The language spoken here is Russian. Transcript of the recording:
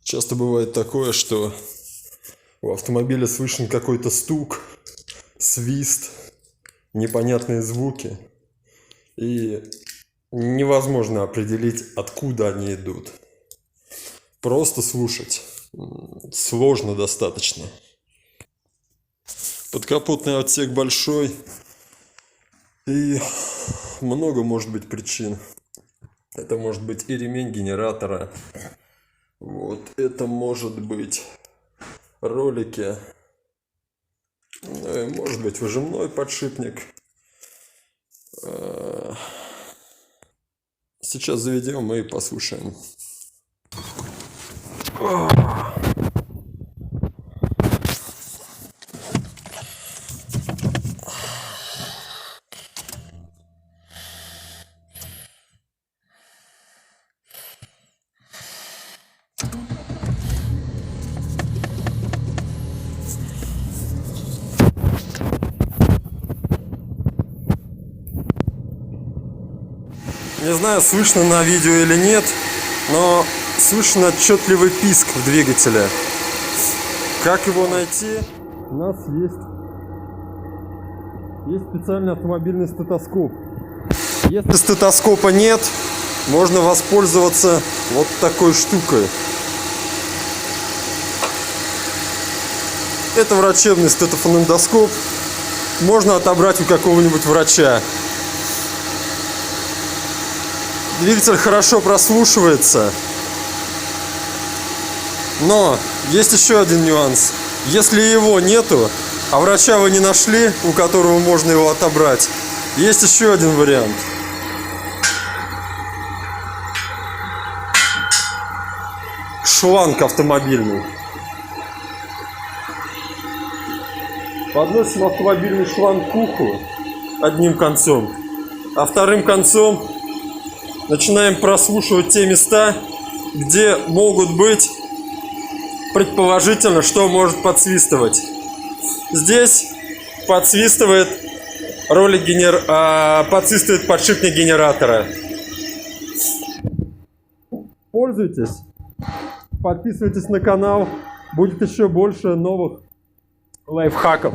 Часто бывает такое, что у автомобиля слышен какой-то стук, свист, непонятные звуки, и невозможно определить, откуда они идут. Просто слушать сложно достаточно. Подкапотный отсек большой, и много может быть причин. Это может быть и ремень генератора, вот, это может быть ролики, ну и может быть выжимной подшипник. Сейчас заведем и послушаем. Не знаю, слышно на видео или нет, но слышен отчетливый писк в двигателе. Как его найти? У нас есть специальный автомобильный стетоскоп. Если стетоскопа нет, можно воспользоваться вот такой штукой. Это врачебный стетофонендоскоп. Можно отобрать у какого-нибудь врача. Двигатель хорошо прослушивается, но есть еще один нюанс. Если его нету, а врача вы не нашли, у которого можно его отобрать, есть еще один вариант. Шланг автомобильный. Подносим автомобильный шланг к уху одним концом, а вторым концом начинаем прослушивать те места, где могут быть, предположительно, что может подсвистывать. Здесь подсвистывает подсвистывает подшипник генератора. Пользуйтесь, подписывайтесь на канал, будет еще больше новых лайфхаков.